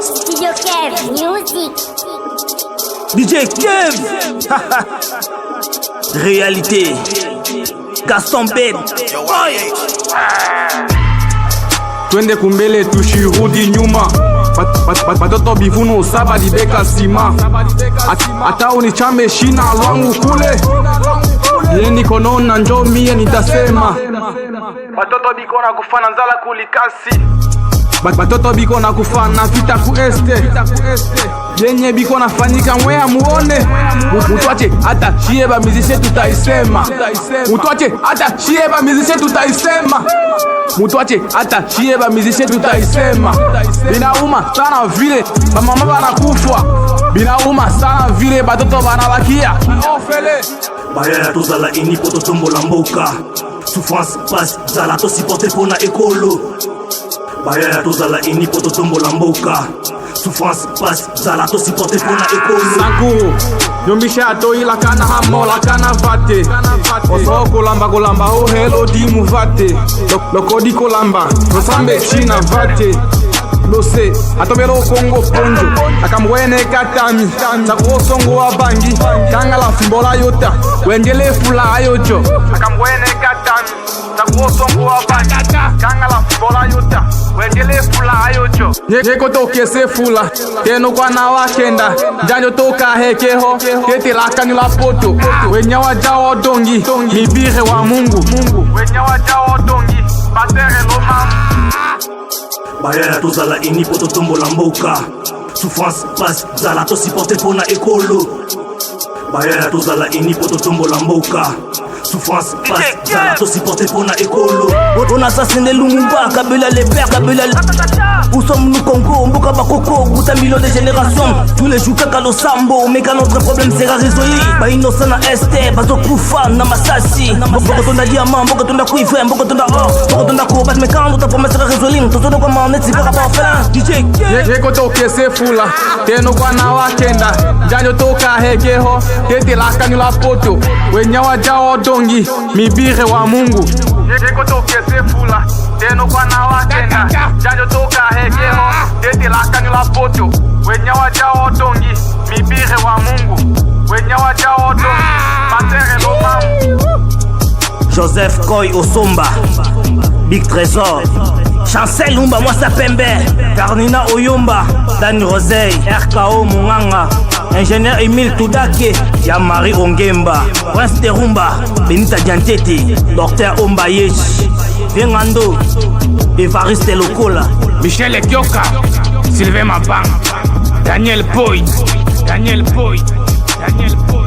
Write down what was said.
Studio Kev Music. DJ Kev. Réalité. Gaston Ben. Twende kumbele tushirudi nyuma. Batoto bivuno saba dibeka sima. Ata unichame shina lwangu kule. Ye nikono na njo mie nitasema. Batoto biko na kufana nzala kulikasi. Batoto biko na kufana vita ku este. Yenye biko na fanyika mwea muone. Mutwache hata shieba mizishe tutaisema. Mutwache hata shieba mizishe tutaisema. Mutwache hata shieba mizishe tutaisema. Binauma sana vile bamama banakufa. Binauma sana vile batoto banabakia. Baya ya tozala ini poto tombola mboka. Souffrance passe zala to supporter pona ekolo. Baya ya tozala ini poto tombola mboka. Souffrance passe zala to supporter pona ekolo. Sankuru yombisha to ilakana hamola kana vate. Oso kolamba o hello di muvate. Lokodi kolamba rosambe china vate. Lose atobero Kongo ponjo akamwene katami Sako songo wa bangi kanga la fimbola yota Wengele fula ayojo akamwene katami Sako songo wa bangi kanga la fimbola yota Wengele fula ayojo Yeko toke se fula Teno kwa na wakenda Janyo toka hekeho Tete laka nila poto Wenya wajao dongi Mibire wa Mungu Wenya wajao dongi Batere no mamu Baya ya tozala ini poto tombola mboka. Souffrance passe zala to supporter pona ekolo. Baya ya tozala ini poto tombola mboka. Souffrance passe zala to supporter pona ekolo. On assassine Lumumba, Kabila les pères, Kabila où sommes-nous Congo, Mboka Bakoko, Bouta millions de générations. Tous les jours Kakalo Sambo, mais quand notre problème sera résolu. Ba innocent na este, bazo kufa na masasi. Mboka tonda diamant, Mboka tonda cuivre, Mboka tonda or, Mboka tonda cobalt. Mais quand notre problème sera résolu, tout ce comment on est si par rapport à fin. DJ Yeko toke se fula, teno kwa na wakenda. Janyo toka hekeho, tete laka nila poto. Wenya wajao dongi, mibire wa Mungu. Yeko toke se fula, teno kwa na wakenda. Janyo toka hekeho, tete laka nila poto. Wenya wajao dongi, mibire wa Mungu. Wenya wajao dongi, batere no mamu. Joseph Koy Osomba, Big Trésor, Chancel Lumba, moi ça Pembe, Carnina Oyomba, Dan Rosey, RKO Munganga, Ingénieur Emile Toudake, Yamari Ongemba, Prince Terumba, Benita Diantete, Docteur Ombayech, Vengando, Evariste Lokola, Michel Ekioka, Sylvain Mapang, Daniel Poy, Daniel Poy, Daniel Poy.